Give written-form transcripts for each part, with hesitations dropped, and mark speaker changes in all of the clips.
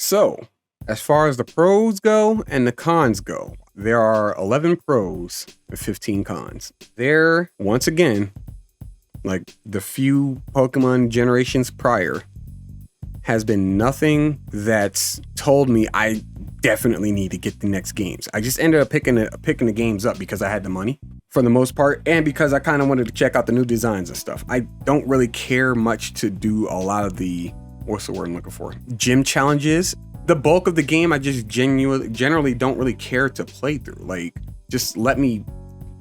Speaker 1: So, as far as the pros go and the cons go, there are 11 pros and 15 cons. There, once again, like the few Pokemon generations prior, has been nothing that's told me I definitely need to get the next games. I just ended up picking the games up because I had the money for the most part, and because I kind of wanted to check out the new designs and stuff. I don't really care much to do a lot of the, what's the word I'm looking for? Gym challenges. The bulk of the game, I just generally don't really care to play through. Like, just let me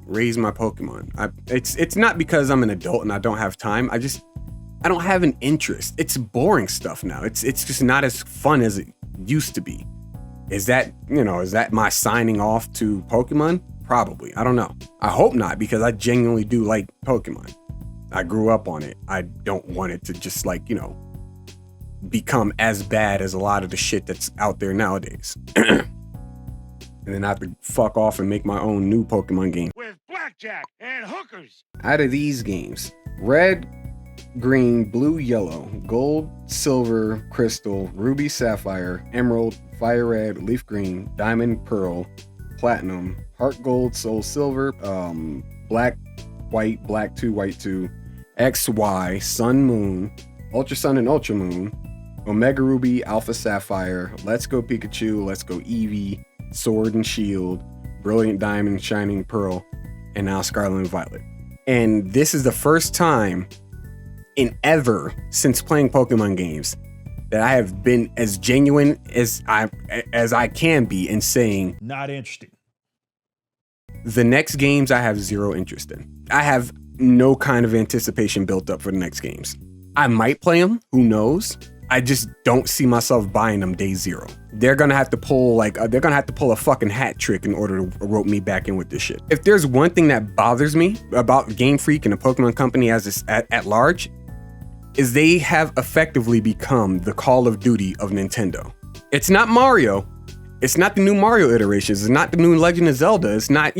Speaker 1: raise my Pokemon. It's not because I'm an adult and I don't have time. I don't have an interest. It's boring stuff now. It's just not as fun as it used to be. Is that my signing off to Pokemon? Probably. I don't know. I hope not, because I genuinely do like Pokemon. I grew up on it. I don't want it to just become as bad as a lot of the shit that's out there nowadays. And then I have to fuck off and make my own new Pokemon game.
Speaker 2: With blackjack and hookers.
Speaker 1: Out of these games, red, green, blue, yellow, gold, silver, crystal, ruby, sapphire, emerald, fire red, leaf green, diamond, pearl, platinum, heart gold, soul silver, black, white, black 2, white 2, XY, sun, moon, ultra sun and ultra moon, omega ruby, alpha sapphire, let's go Pikachu, let's go Eevee, sword and shield, brilliant diamond, shining pearl, and now Scarlet and Violet. And this is the first time in ever since playing Pokemon games that I have been as genuine as I can be in saying,
Speaker 2: Not interested.
Speaker 1: the next games I have zero interest in. I have no kind of anticipation built up for the next games. I might play them, who knows? I just don't see myself buying them day zero. They're gonna have to pull a fucking hat trick in order to rope me back in with this shit. If there's one thing that bothers me about Game Freak and the Pokemon Company at large, is they have effectively become the Call of Duty of Nintendo. It's not Mario. It's not the new Mario iterations. It's not the new Legend of Zelda. It's not,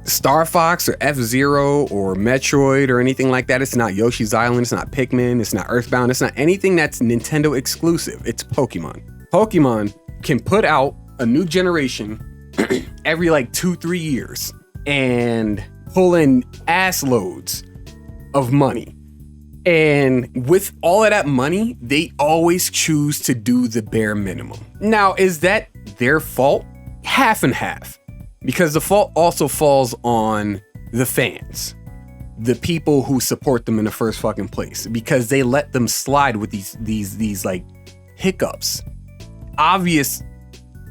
Speaker 1: Star Fox or F-Zero or Metroid or anything like that. It's not Yoshi's Island. It's not Pikmin. It's not Earthbound. It's not anything that's Nintendo exclusive. It's Pokemon. Pokemon can put out a new generation every 2-3 years and pull in ass loads of money. And with all of that money, they always choose to do the bare minimum. Now, is that their fault? Half and half. Because the fault also falls on the fans, the people who support them in the first fucking place, because they let them slide with these hiccups, obvious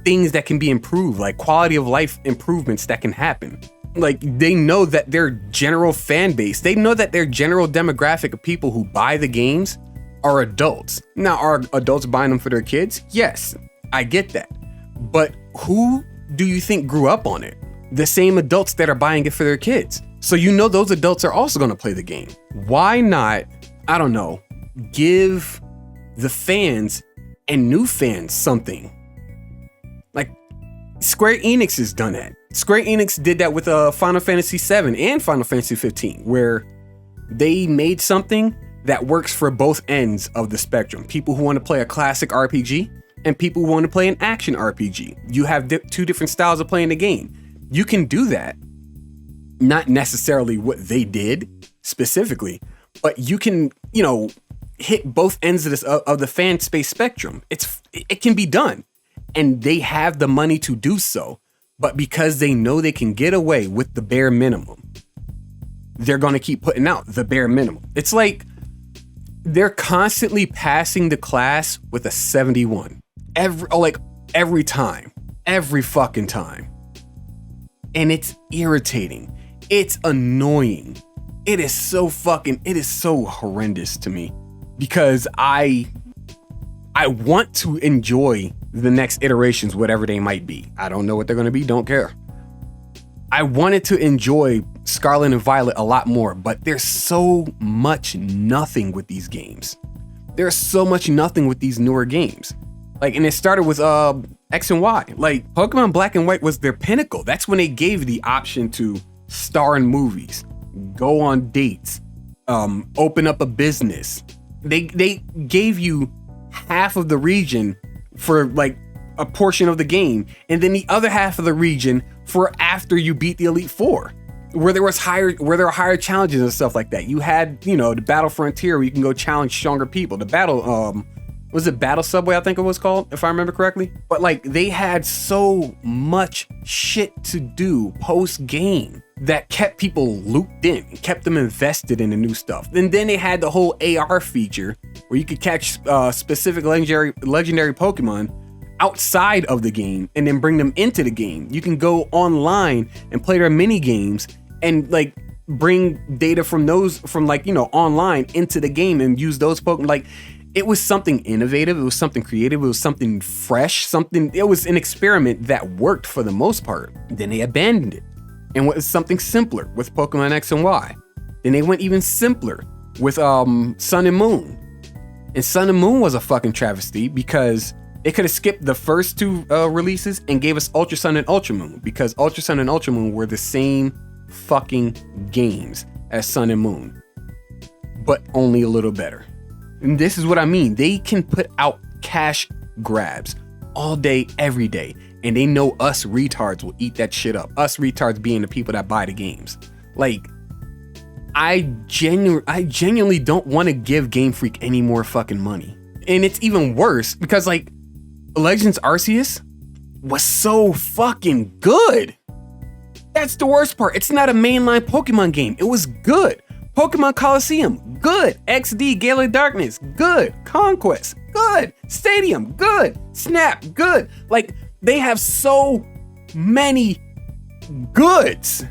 Speaker 1: things that can be improved, like quality of life improvements that can happen. They know that their general fan base, they know that their general demographic of people who buy the games are adults. Now, are adults buying them for their kids? Yes, I get that. But who do you think grew up on it? The same adults that are buying it for their kids. So those adults are also going to play the game. Why not, I don't know, give the fans and new fans something? Like Square Enix has done that. Square Enix did that with Final Fantasy VII and Final Fantasy 15, where they made something that works for both ends of the spectrum. People who want to play a classic RPG and people who want to play an action RPG. You have two different styles of playing the game. You can do that. Not necessarily what they did specifically, but you can, hit both ends of the fan space spectrum. It can be done, and they have the money to do so. But because they know they can get away with the bare minimum, they're going to keep putting out the bare minimum. It's like they're constantly passing the class with a 71. Every time. Every fucking time. And it's irritating. It's annoying. It is so horrendous to me, because I want to enjoy the next iterations, whatever they might be. I don't know what they're going to be. Don't care. I wanted to enjoy Scarlet and Violet a lot more, but there's so much nothing with these games. There's so much nothing with these newer games. And it started with X and Y. Pokemon Black and White was their pinnacle. That's when they gave the option to star in movies, go on dates, open up a business. They gave you half of the region for like a portion of the game, and then the other half of the region for after you beat the Elite Four, where there were higher challenges and stuff like that. You had, you know, the Battle Frontier where you can go challenge stronger people. The Battle, was it Battle Subway, I think it was called, if I remember correctly? But like, they had so much shit to do post-game that kept people looped in and kept them invested in the new stuff. And then they had the whole AR feature where you could catch specific legendary Pokemon outside of the game and then bring them into the game. You can go online and play their mini games and like bring data from those, from like, you know, online into the game and use those Pokemon. Like, it was something innovative, it was something creative, it was something fresh, it was an experiment that worked for the most part. Then they abandoned it and went with something simpler with Pokemon X and Y. Then they went even simpler with Sun and Moon. And Sun and Moon was a fucking travesty because they could have skipped the first two releases and gave us Ultra Sun and Ultra Moon, because Ultra Sun and Ultra Moon were the same fucking games as Sun and Moon, but only a little better. And this is what I mean. They can put out cash grabs all day, every day, and they know us retards will eat that shit up. Us retards being the people that buy the games. Like, I genuinely don't want to give Game Freak any more fucking money. And it's even worse because like Legends Arceus was so fucking good. That's the worst part. It's not a mainline Pokemon game. It was good. Pokemon Coliseum, good. XD, Gale of Darkness, good. Conquest, good. Stadium, good. Snap, good. Like, they have so many goods,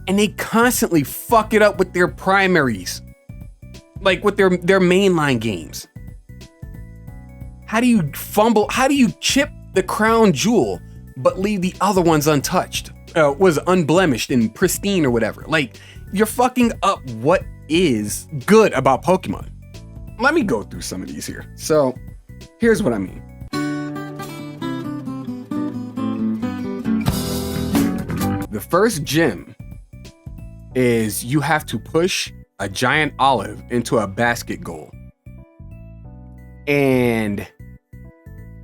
Speaker 1: and they constantly fuck it up with their primaries, like with their mainline games. How do you fumble? How do you chip the crown jewel but leave the other ones untouched? Was unblemished and pristine or whatever. Like, you're fucking up what is good about Pokemon. Let me go through some of these here. So, here's what I mean. The first gym is you have to push a giant olive into a basket goal. And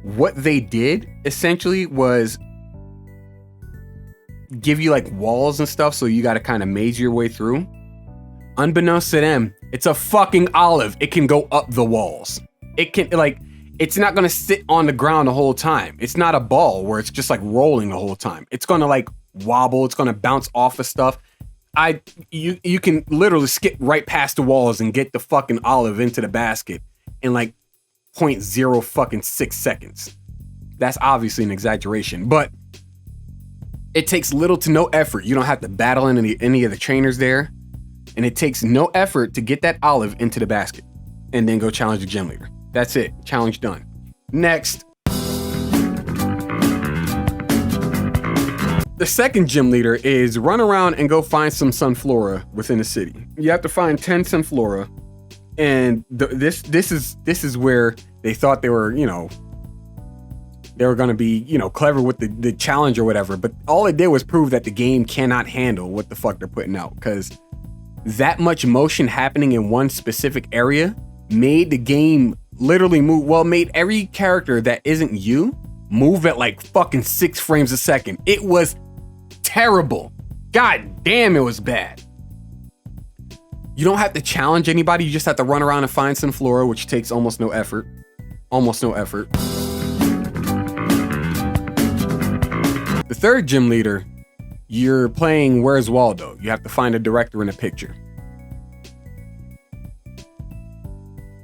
Speaker 1: what they did essentially was give you like walls and stuff, so you got to kind of maze your way through. Unbeknownst to them, it's a fucking olive. It can go up the walls. It can, like, it's not gonna sit on the ground the whole time. It's not a ball where it's just like rolling the whole time. It's gonna like wobble. It's gonna bounce off of stuff. You can literally skip right past the walls and get the fucking olive into the basket in like 0.0 fucking 6 seconds. That's obviously an exaggeration, but it takes little to no effort. You don't have to battle any of the trainers there. And it takes no effort to get that olive into the basket and then go challenge the gym leader. That's it. Challenge done. Next. The second gym leader is run around and go find some Sunflora within the city. You have to find 10 Sunflora. And this is where they thought they were, you know, they were going to be, you know, clever with the challenge or whatever. But all it did was prove that the game cannot handle what the fuck they're putting out. Because that much motion happening in one specific area made the game literally move. Well, made every character that isn't you move at like fucking 6 frames a second. It was terrible. God damn, it was bad. You don't have to challenge anybody. You just have to run around and find some flora, which takes almost no effort. Almost no effort. The third gym leader, you're playing Where's Waldo. You have to find a director in a picture.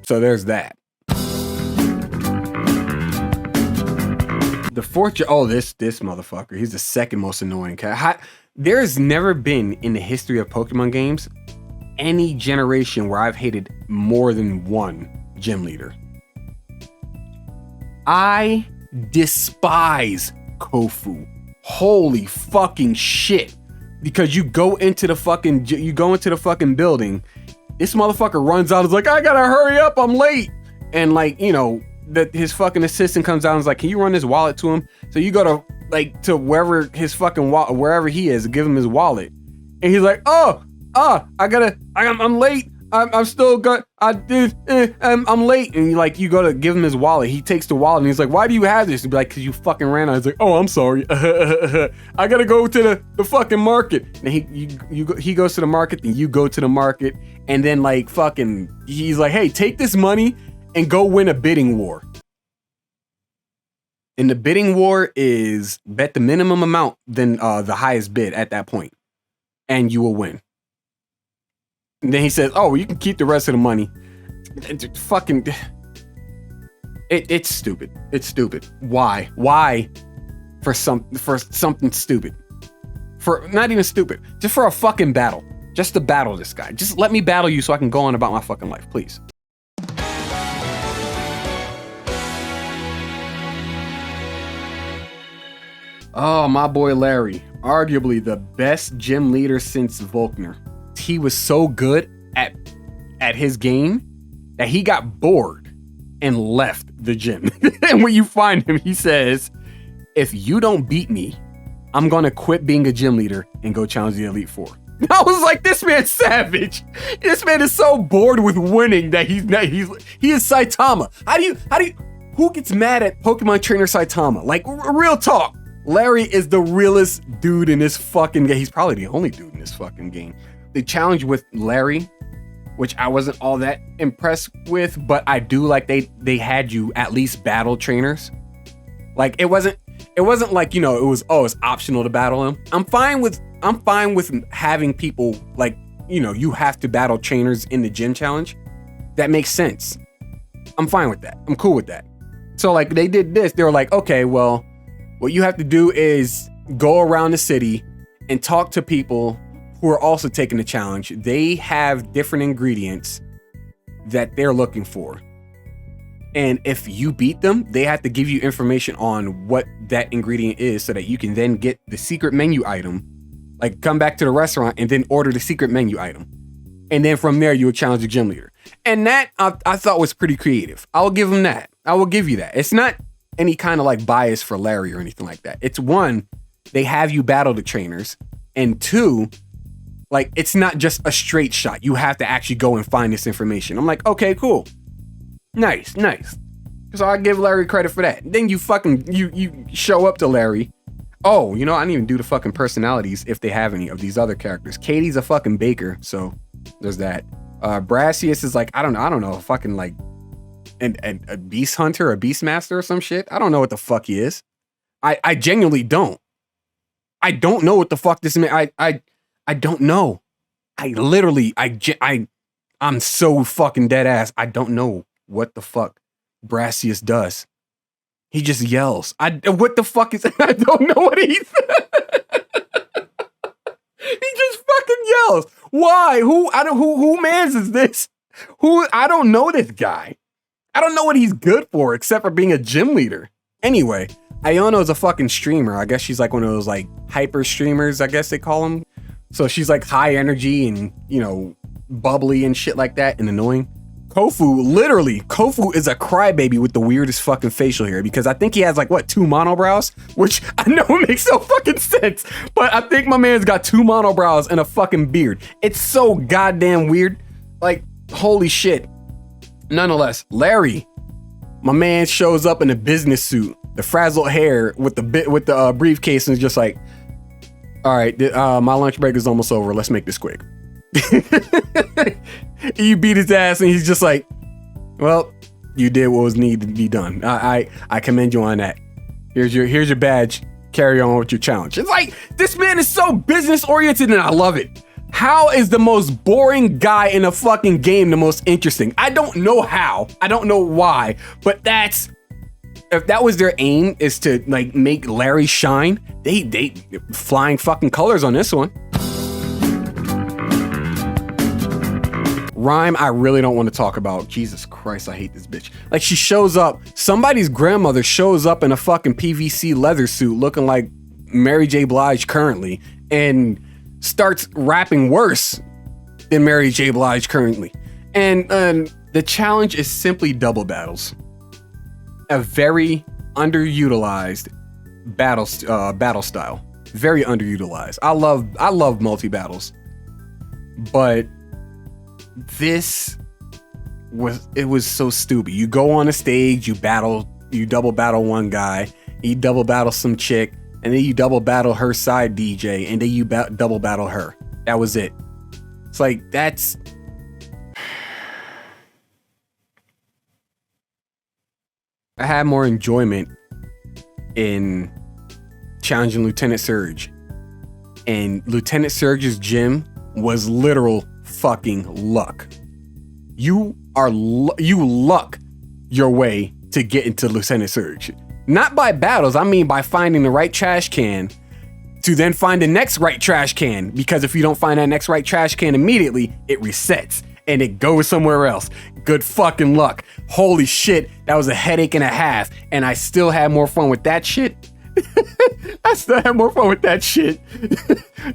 Speaker 1: So there's that. The fourth, this motherfucker. He's the second most annoying cat. There's never been in the history of Pokemon games any generation where I've hated more than one gym leader. I despise Kofu. Holy fucking shit. Because you go into the fucking building, this motherfucker runs out, is like, I gotta hurry up, I'm late. And like, you know, his fucking assistant comes out and is like, can you run this wallet to him? So you go to like to wherever his fucking wherever he is, give him his wallet. And he's like, I'm late. I'm still got. I'm late, and you go to give him his wallet. He takes the wallet, and he's like, "Why do you have this?" He'd be like, "Cause you fucking ran out." He's like, "Oh, I'm sorry. I gotta go to the fucking market." And he goes to the market, then you go to the market, and then he's like, "Hey, take this money and go win a bidding war." And the bidding war is bet the minimum amount, then the highest bid at that point, and you will win. And then he says, "Oh, you can keep the rest of the money." It's stupid. It's stupid. Why? Why? For something stupid. For not even stupid. Just for a fucking battle. Just to battle this guy. Just let me battle you so I can go on about my fucking life, please. Oh, my boy Larry. Arguably the best gym leader since Volkner. He was so good at his game that he got bored and left the gym. And when you find him, he says, "If you don't beat me, I'm gonna quit being a gym leader and go challenge the Elite Four." I was like, this man's savage. This man is so bored with winning that he is Saitama. Who gets mad at Pokemon trainer Saitama? Like, real talk. Larry is the realest dude in this fucking game. He's probably the only dude in this fucking game. The challenge with Larry, which I wasn't all that impressed with, but I do like they had you at least battle trainers. Like it wasn't like, it was it's optional to battle him. I'm fine with having people like, you have to battle trainers in the gym challenge. That makes sense. I'm fine with that. I'm cool with that. So like they did this, they were like, okay, well, what you have to do is go around the city and talk to people who are also taking the challenge. They have different ingredients that they're looking for. And if you beat them, they have to give you information on what that ingredient is so that you can then get the secret menu item, like come back to the restaurant and then order the secret menu item. And then from there, you would challenge the gym leader. And that I thought was pretty creative. I will give them that. I will give you that. It's not any kind of like bias for Larry or anything like that. It's one, they have you battle the trainers. And two, like, it's not just a straight shot. You have to actually go and find this information. I'm like, okay, cool. Nice. So I give Larry credit for that. Then you show up to Larry. Oh, I didn't even do the fucking personalities if they have any of these other characters. Katie's a fucking baker, so there's that. Brassius is like, I don't know, fucking like a beast hunter, a beast master or some shit. I don't know what the fuck he is. I genuinely don't. I don't know what the fuck this man. I don't know. I'm so fucking dead ass. I don't know what the fuck Brassius does. He just yells. What the fuck is? I don't know what he's. He just fucking yells. Why? Who mans is this? I don't know this guy. I don't know what he's good for except for being a gym leader. Anyway, Iono's a fucking streamer. I guess she's like one of those like hyper streamers, I guess they call them. So she's like high energy and, bubbly and shit like that and annoying. Kofu is a crybaby with the weirdest fucking facial hair because I think he has like, 2 monobrows? Which I know makes no fucking sense, but I think my man's got 2 monobrows and a fucking beard. It's so goddamn weird. Like, holy shit. Nonetheless, Larry, my man shows up in a business suit, the frazzled hair with the briefcase, and is just like, all right, my lunch break is almost over. Let's make this quick. You beat his ass, and he's just like, well, you did what was needed to be done. I commend you on that. Here's your badge. Carry on with your challenge. It's like, this man is so business oriented, and I love it. How is the most boring guy in a fucking game the most interesting? I don't know how. I don't know why. But if that was their aim, is to like make Larry shine, they flying fucking colors on this one. Rhyme, I really don't want to talk about. Jesus Christ, I hate this bitch. Like, she shows up, somebody's grandmother shows up in a fucking PVC leather suit looking like Mary J. Blige currently, and starts rapping worse than Mary J. Blige currently. And the challenge is simply double battles. A very underutilized battle style. Very underutilized. I love multi-battles. But this was so stupid. You go on a stage, you double battle one guy, you double battle some chick, and then you double battle her side DJ, and then you double battle her. That was it. It's like, that's... I had more enjoyment in challenging Lieutenant Surge. And Lieutenant Surge's gym was literal fucking luck. You luck your way to get into Lieutenant Surge. Not by battles, I mean by finding the right trash can to then find the next right trash can. Because if you don't find that next right trash can immediately, it resets and it goes somewhere else. Good fucking luck. Holy shit, that was a headache and a half. And I still had more fun with that shit. I still had more fun with that shit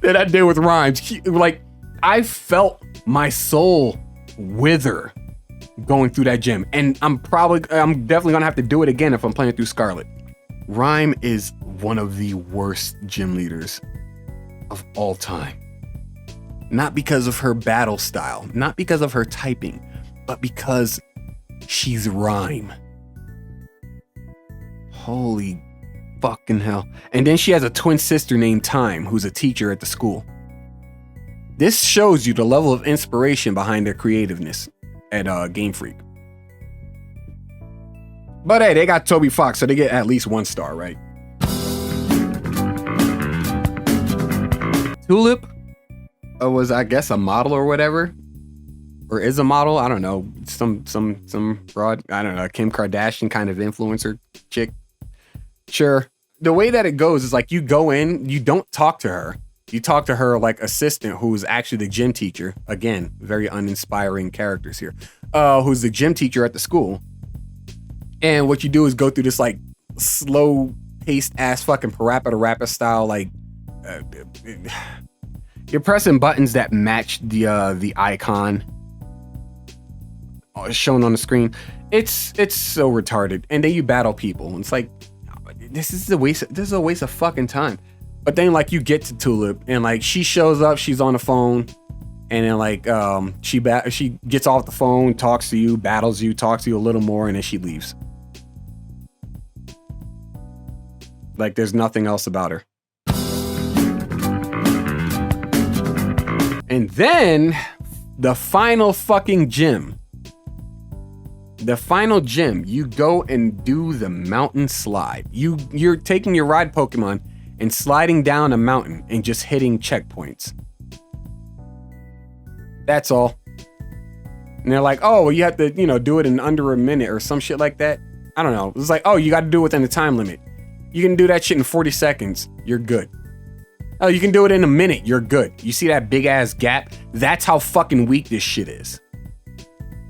Speaker 1: than I did with rhymes. Like, I felt my soul wither going through that gym. And I'm definitely gonna have to do it again if I'm playing through Scarlet. Rhyme is one of the worst gym leaders of all time. Not because of her battle style, not because of her typing, but because she's Rhyme. Holy fucking hell. And then she has a twin sister named Time, who's a teacher at the school. This shows you the level of inspiration behind their creativeness at Game Freak. But hey, they got Toby Fox, so they get at least 1 star, right? Tulip was, I guess, a model or whatever, or is a model. I don't know, some broad, I don't know, Kim Kardashian kind of influencer chick. Sure. The way that it goes is like, you go in, you don't talk to her. You talk to her like assistant, who's actually the gym teacher. Again, very uninspiring characters here. Who's the gym teacher at the school. And what you do is go through this like slow paced ass fucking parappa rapper style, like you're pressing buttons that match the icon shown on the screen. It's so retarded. And then you battle people. And it's like, this is a waste of fucking time. But then like you get to Tulip and like she shows up, she's on the phone, and then like she gets off the phone, talks to you, battles you, talks to you a little more, and then she leaves. Like there's nothing else about her. And then the final fucking gym. The final gym, you go and do the mountain slide. You're taking your ride Pokemon and sliding down a mountain and just hitting checkpoints. That's all. And they're like, oh, well, you have to, do it in under a minute or some shit like that. I don't know. It's like, oh, you got to do it within the time limit. You can do that shit in 40 seconds. You're good. Oh, you can do it in a minute. You're good. You see that big ass gap? That's how fucking weak this shit is.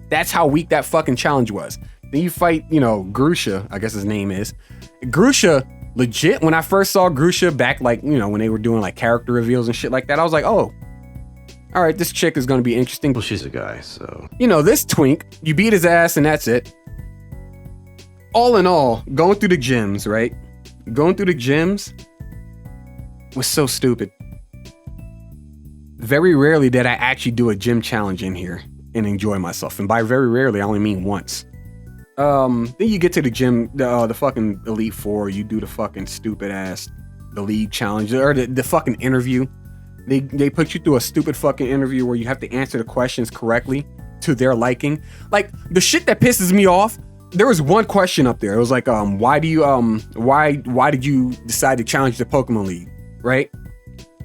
Speaker 1: That's how weak that fucking challenge was. Then you fight, Grusha, I guess his name is. Grusha, legit, when I first saw Grusha back, like, when they were doing like character reveals and shit like that, I was like, oh, all right, this chick is going to be interesting.
Speaker 3: Well, she's a guy, so.
Speaker 1: This twink, you beat his ass and that's it. All in all, going through the gyms, right? Going through the gyms was so stupid. Very rarely did I actually do a gym challenge in here and enjoy myself. And by very rarely, I only mean once. Then you get to the gym, the fucking Elite Four, you do the fucking stupid ass, the league challenge, or the fucking interview. They put you through a stupid fucking interview where you have to answer the questions correctly to their liking. Like, the shit that pisses me off, there was one question up there. It was like, why did you decide to challenge the Pokemon League, right?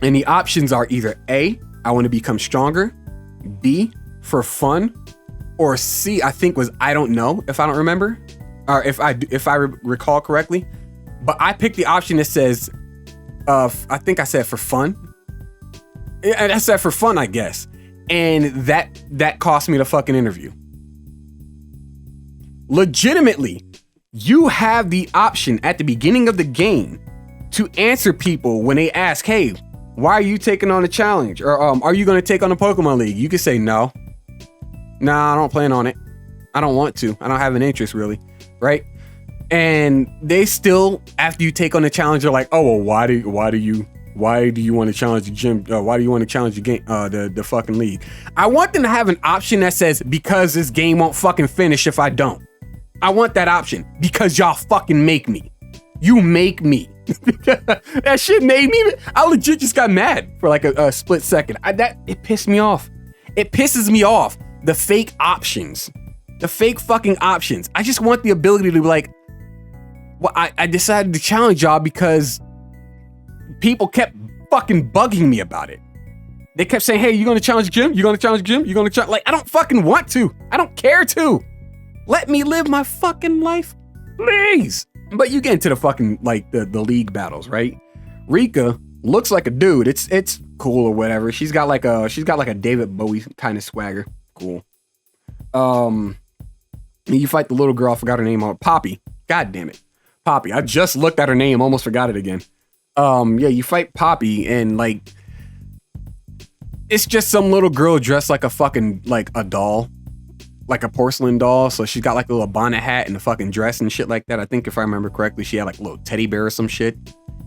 Speaker 1: And the options are either A, I want to become stronger, B, for fun, or C, I think was I don't know, if I don't remember, or if I recall correctly. But I picked the option that says, I think I said for fun. I said for fun, I guess. And that cost me the fucking interview. Legitimately, you have the option at the beginning of the game to answer people when they ask, hey, why are you taking on a challenge? Or are you going to take on a Pokemon League? You can say no. Nah, I don't plan on it. I don't want to. I don't have an interest really, right? And they still, after you take on the challenge, they're like, oh, well, why do you Why do you want to challenge the gym? Why do you want to challenge the game? The fucking league. I want them to have an option that says because this game won't fucking finish if I don't. I want that option because y'all fucking make me. You make me. That shit made me. I legit just got mad for like a split second. It pissed me off. It pisses me off. The fake options. The fake fucking options. I just want the ability to be like, well, I decided to challenge y'all because people kept fucking bugging me about it. They kept saying, hey, you gonna challenge Jim? You gonna challenge Jim? You gonna challenge? Like, I don't fucking want to. I don't care to. Let me live my fucking life, please. But you get into the fucking, like, the league battles, right? Rika looks like a dude. It's cool or whatever. She's got like a David Bowie kind of swagger. Cool. You fight the little girl, I forgot her name, Poppy. God damn it. Poppy. I just looked at her name, almost forgot it again. Yeah, you fight Poppy and like it's just some little girl dressed like a fucking like a doll. Like a porcelain doll. So she's got like a little bonnet hat and a fucking dress and shit like that. I think if I remember correctly, she had like a little teddy bear or some shit.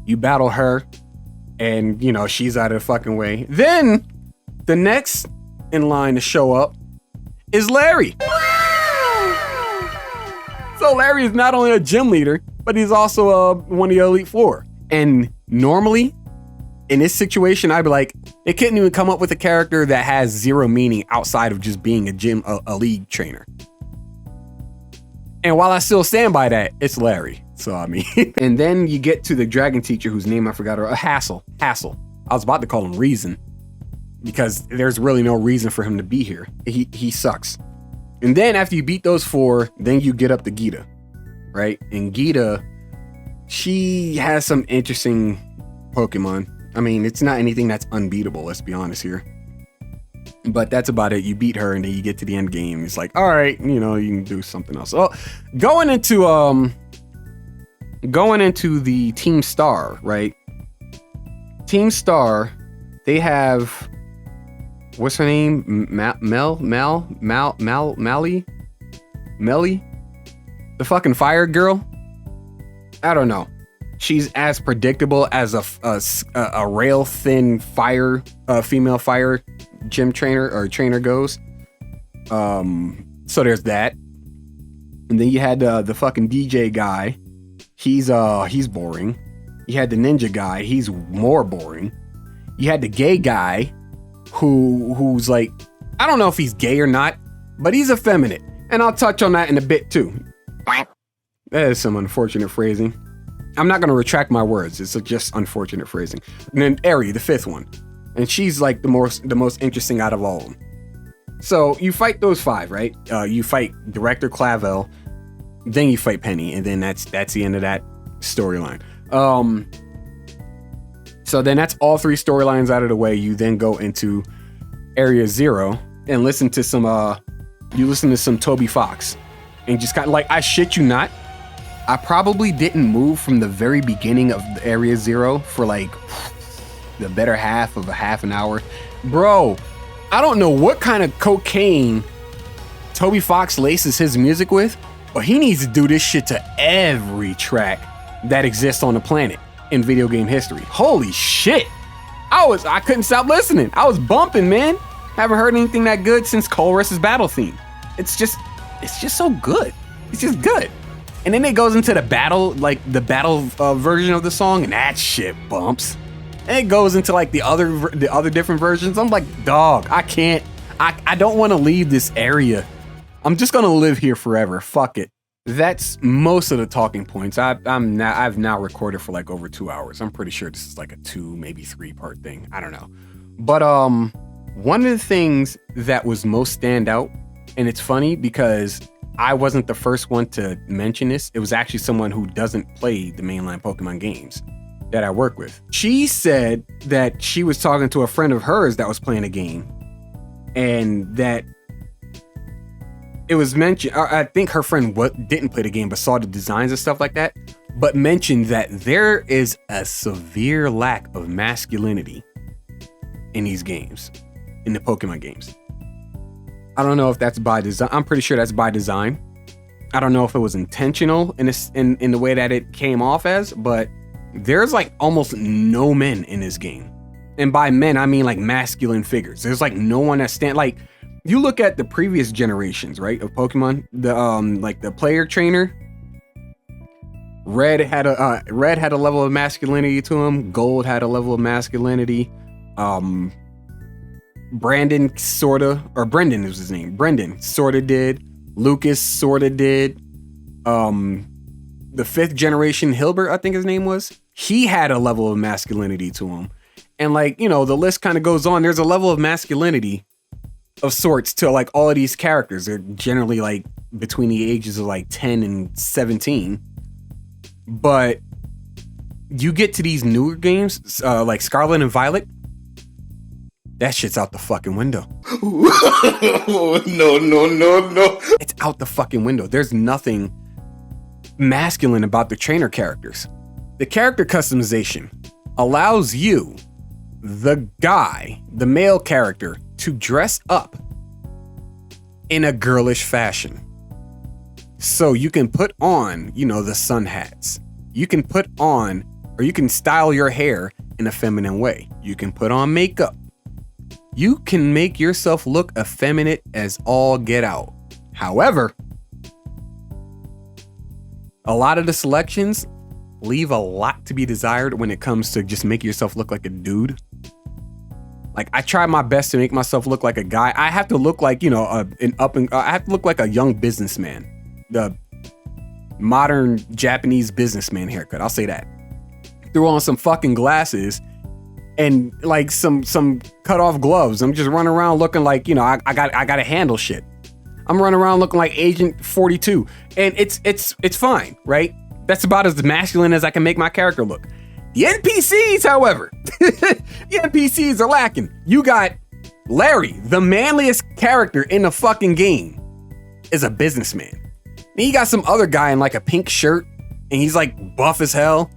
Speaker 1: You battle her and you know, she's out of the fucking way. Then the next in line to show up is Larry. So Larry is not only a gym leader, but he's also one of the Elite Four. And normally, in this situation, I'd be like, they couldn't even come up with a character that has zero meaning outside of just being a league trainer. And while I still stand by that, it's Larry. So, I mean, and then you get to the dragon teacher whose name I forgot, or Hassel. I was about to call him Reason because there's really no reason for him to be here. He sucks. And then after you beat those four, then you get up to Gita, right? And Gita, she has some interesting Pokemon. I mean, it's not anything that's unbeatable, let's be honest here. But that's about it. You beat her and then you get to the end game. It's like, all right, you know, you can do something else. Oh, going into the Team Star, right? Team Star, they have, what's her name? Melly? The fucking fire girl? I don't know. She's as predictable as a rail thin fire female fire gym trainer or trainer goes. So there's that. And then you had the fucking DJ guy. He's boring. You had the ninja guy. He's more boring. You had the gay guy who's like, I don't know if he's gay or not, but he's effeminate. And I'll touch on that in a bit too. That is some unfortunate phrasing. I'm not going to retract my words. It's just unfortunate phrasing. And then Eri, the fifth one. And she's like the most interesting out of all of them. So you fight those five, right? You fight Director Clavel, then you fight Penny, and then that's the end of that storyline. So then that's all three storylines out of the way. You then go into Area Zero and listen to some Toby Fox. And just kind of like, I shit you not, I probably didn't move from the very beginning of the Area Zero for like the better half of a half an hour. Bro, I don't know what kind of cocaine Toby Fox laces his music with, but he needs to do this shit to every track that exists on the planet in video game history. Holy shit. I couldn't stop listening. I was bumping, man. Haven't heard anything that good since Colress's battle theme. It's just so good. It's just good. And then it goes into the battle version of the song, and that shit bumps. And it goes into like the other different versions. I'm like, dog, I don't want to leave this area. I'm just gonna live here forever. Fuck it. That's most of the talking points. I've now recorded for like over 2 hours. I'm pretty sure this is like a 2, maybe 3-part thing. I don't know. But one of the things that was most standout, and it's funny because I wasn't the first one to mention this. It was actually someone who doesn't play the mainline Pokemon games that I work with. She said that she was talking to a friend of hers that was playing a game, and that it was mentioned, I think her friend didn't play the game but saw the designs and stuff like that, but mentioned that there is a severe lack of masculinity in these games, in the Pokemon games. I don't know if that's by design. I'm pretty sure that's by design. I don't know if it was intentional in the way that it came off as, but there's like almost no men in this game. And by men, I mean like masculine figures. There's like no one that like, you look at the previous generations, right, of Pokemon, like the player trainer, Red had a level of masculinity to him. Gold had a level of masculinity. Brendan is his name. Brendan sorta did. Lucas sorta did. The 5th generation Hilbert, I think his name was, he had a level of masculinity to him. And like, you know, the list kind of goes on. There's a level of masculinity of sorts to like all of these characters. They're generally like between the ages of like 10 and 17. But you get to these newer games, like Scarlet and Violet, that shit's out the fucking window. No. It's out the fucking window. There's nothing masculine about the trainer characters. The character customization allows you, the guy, the male character, to dress up in a girlish fashion. So you can put on, you know, the sun hats. You can put on, or you can style your hair in a feminine way. You can put on makeup. You can make yourself look effeminate as all get out. However, a lot of the selections leave a lot to be desired when it comes to just making yourself look like a dude. Like, I try my best to make myself look like a guy. I have to look like, you know, I have to look like a young businessman. The modern Japanese businessman haircut. I'll say that. Throw on some fucking glasses and like some cut off gloves. I'm just running around looking like, you know, I gotta handle shit. I'm running around looking like Agent 42, and it's fine, right? That's about as masculine as I can make my character look. The NPCs, however, the NPCs are lacking. You got Larry, the manliest character in the fucking game, is a businessman. Then you got some other guy in like a pink shirt, and he's like buff as hell,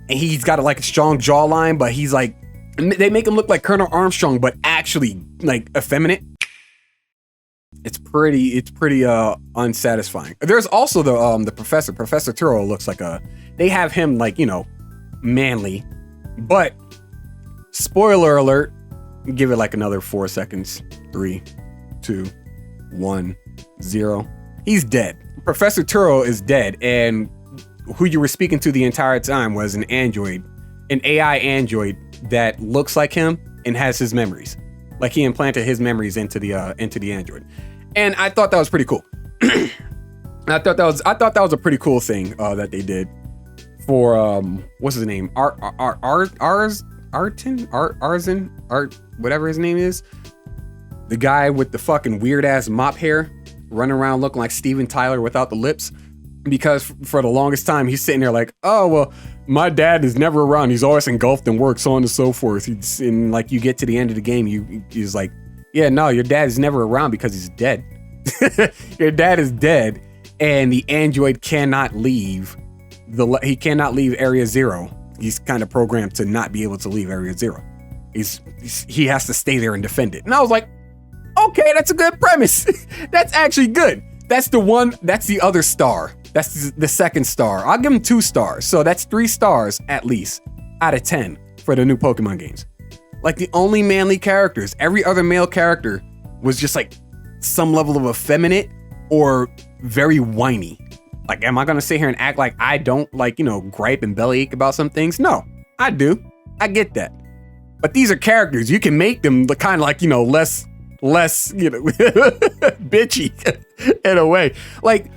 Speaker 1: and he's got like a strong jawline, but he's like, they make him look like Colonel Armstrong, but actually like effeminate. It's pretty unsatisfying. There's also the professor. Professor Turo looks like they have him like, you know, manly, but spoiler alert, give it like another 4 seconds. 3, 2, 1, 0. He's dead. Professor Turo is dead, and who you were speaking to the entire time was an android, an AI android that looks like him and has his memories. Like he implanted his memories into the android. And I thought that was pretty cool. I thought that was a pretty cool thing that they did for what's his name? Whatever his name is. The guy with the fucking weird ass mop hair running around looking like Steven Tyler without the lips. Because for the longest time he's sitting there like, oh well, my dad is never around. He's always engulfed in work, so on and so forth. And like you get to the end of the game, he's like, yeah, no, your dad is never around because he's dead. Your dad is dead, and the android cannot leave he cannot leave Area 0. He's kind of programmed to not be able to leave Area 0. He has to stay there and defend it. And I was like, okay, that's a good premise. That's actually good. That's the other star. That's the second star. I'll give him 2 stars. So that's 3 stars at least out of 10 for the new Pokemon games. Like the only manly characters, every other male character was just like some level of effeminate or very whiny. Like, am I going to sit here and act like I don't like, you know, gripe and bellyache about some things? No, I do. I get that. But these are characters. You can make them the kind of like, you know, less, you know, bitchy in a way. Like,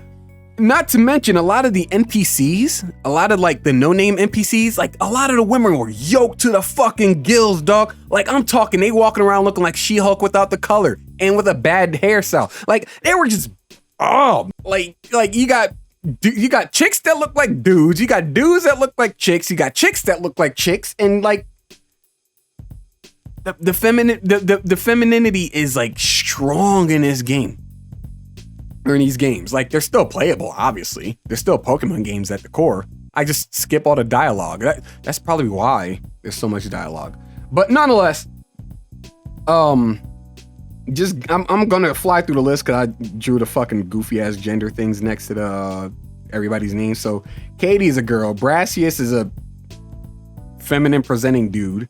Speaker 1: not to mention a lot of the NPCs, a lot of like the no-name NPCs, like a lot of the women were yoked to the fucking gills, dog. Like I'm talking, they walking around looking like She-Hulk without the color and with a bad hairstyle. Like they were just, like you got chicks that look like dudes, you got dudes that look like chicks, you got chicks that look like chicks, and like the femininity is like strong in this game. Or in these games. Like they're still playable, obviously. They're still Pokemon games at the core. I just skip all the dialogue. That's probably why there's so much dialogue. But nonetheless, I'm gonna fly through the list because I drew the fucking goofy ass gender things next to everybody's name. So Katie is a girl. Brassius is a feminine presenting dude.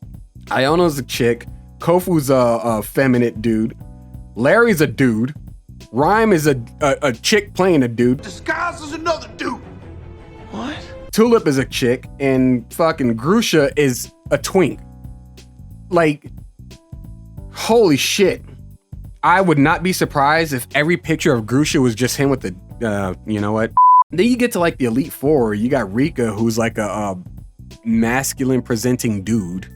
Speaker 1: Iono's a chick. Kofu's a feminine dude. Larry's a dude. Rhyme is a chick playing a dude.
Speaker 2: Disguised as another dude. What?
Speaker 1: Tulip is a chick, and fucking Grusha is a twink. Like, holy shit. I would not be surprised if every picture of Grusha was just him with the, you know what? Then you get to like the Elite Four. You got Rika, who's like a masculine presenting dude.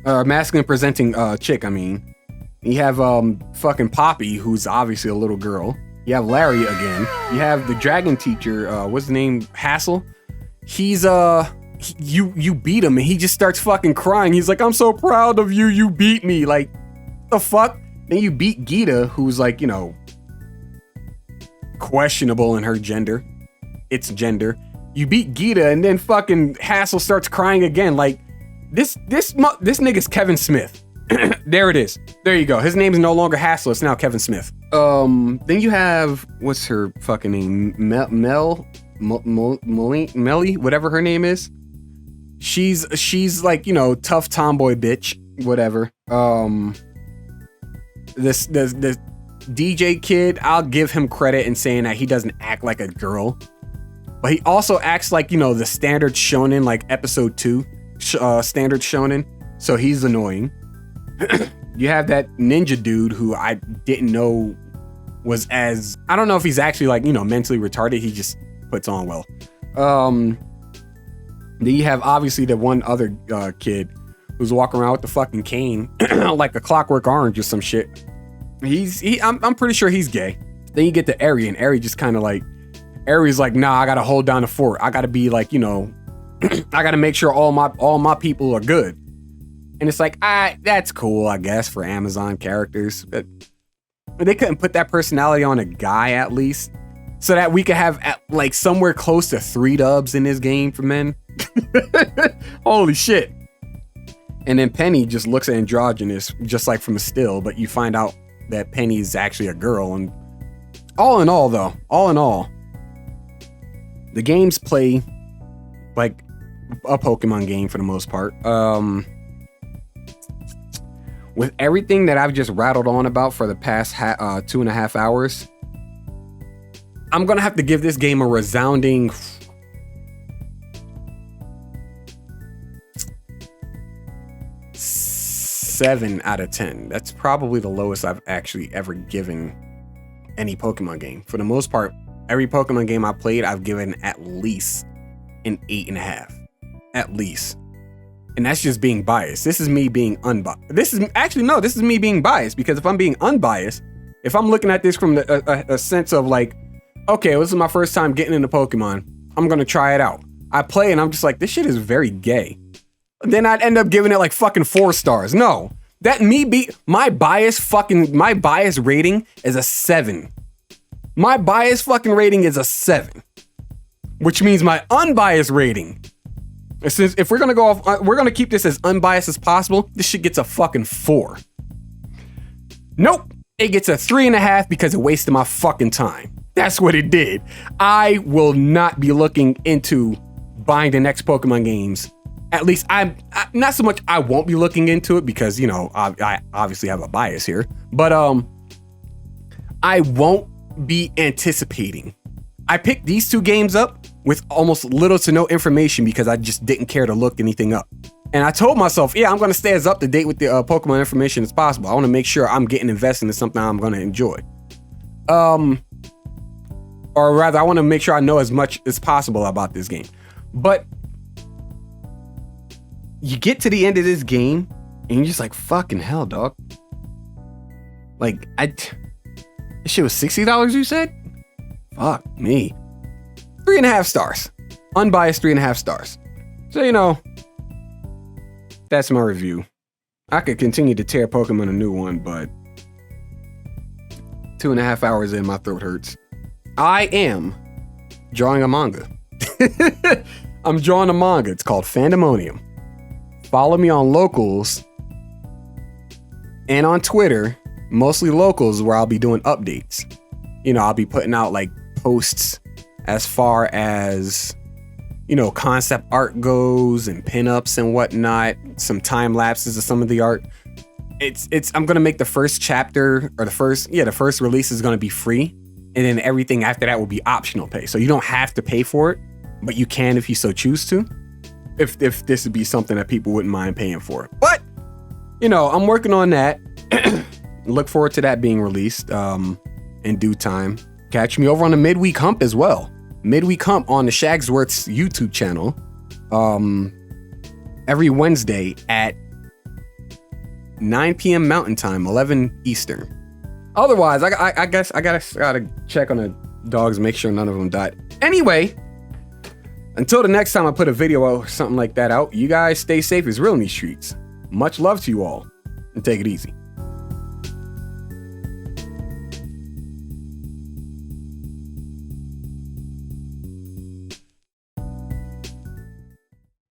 Speaker 1: Masculine presenting chick, I mean. You have fucking Poppy, who's obviously a little girl. You have Larry again. You have the dragon teacher, what's the name? Hassel. He's you beat him and he just starts fucking crying. He's like, I'm so proud of you. You beat me. Like, the fuck? Then you beat Gita, who's like, you know, questionable in her gender. It's gender. You beat Gita and then fucking Hassel starts crying again. Like, this nigga's Kevin Smith. There it is. There you go. His name is no longer Hassel. It's now Kevin Smith. Then you have, what's her fucking name? Melly, whatever her name is. She's like, you know, tough tomboy bitch, whatever. This DJ kid, I'll give him credit in saying that he doesn't act like a girl, but he also acts like, you know, the standard shonen, like episode 2 standard shonen. So he's annoying. You have that ninja dude who I didn't know was as, I don't know if he's actually like, you know, mentally retarded. He just puts on well. Then you have obviously the one other kid who's walking around with the fucking cane like a Clockwork Orange or some shit. I'm pretty sure he's gay. Then you get to Eri, and Eri just kind of like, Eri's like, nah, I gotta hold down the fort. I gotta be like, you know, I gotta make sure all my people are good. And it's like, that's cool, I guess, for Amazon characters. But they couldn't put that personality on a guy at least, so that we could have like somewhere close to 3 dubs in this game for men. Holy shit. And then Penny just looks androgynous, just like from a still, but you find out that Penny's actually a girl. And all in all, the games play like a Pokemon game for the most part. With everything that I've just rattled on about for the past 2.5 hours, I'm gonna have to give this game a resounding 7 out of 10. That's probably the lowest I've actually ever given any Pokemon game. For the most part, every Pokemon game I played, I've given at least an 8.5. At least. And that's just being biased. This is me being unbiased. This is me being biased, because if I'm being unbiased, if I'm looking at this from a sense of like, okay, this is my first time getting into Pokemon, I'm gonna try it out. I play and I'm just like, this shit is very gay. Then I'd end up giving it like fucking 4 stars. No, my bias rating is a 7. My bias fucking rating is a 7, which means my unbiased rating, since if we're gonna go off, we're gonna keep this as unbiased as possible, this shit gets a fucking 4. Nope, it gets a 3.5 because it wasted my fucking time. That's what it did. I will not be looking into buying the next Pokemon games. At least I'm not so much. I won't be looking into it because, you know, I obviously have a bias here, but I won't be anticipating. I picked these 2 games up with almost little to no information because I just didn't care to look anything up. And I told myself, yeah, I'm going to stay as up to date with the Pokemon information as possible. I want to make sure I'm getting invested in something I'm going to enjoy. Or rather, I want to make sure I know as much as possible about this game. But you get to the end of this game and you're just like, fucking hell, dog. Like, this shit was $60, you said? Fuck me. 3.5 stars. Unbiased 3.5 stars. So, you know, that's my review. I could continue to tear Pokemon a new one, but 2.5 hours in, my throat hurts. I am drawing a manga. I'm drawing a manga. It's called Fandemonium. Follow me on Locals and on Twitter, mostly Locals, where I'll be doing updates. You know, I'll be putting out like posts as far as concept art goes and pinups and whatnot, some time lapses of some of the art. I'm gonna make the first chapter or the first release is gonna be free, and then everything after that will be optional pay. So you don't have to pay for it, but you can if you so choose to. If this would be something that people wouldn't mind paying for. But I'm working on that. Look forward to that being released in due time. Catch me over on the Midweek Hump as well. Midweek Hump on the Shagsworth's YouTube channel. Every Wednesday at 9 p.m. Mountain Time, 11 Eastern. Otherwise, I guess I gotta check on the dogs, make sure none of them died. Anyway, until the next time I put a video or something like that out, you guys stay safe. It's real in these streets. Much love to you all, and take it easy.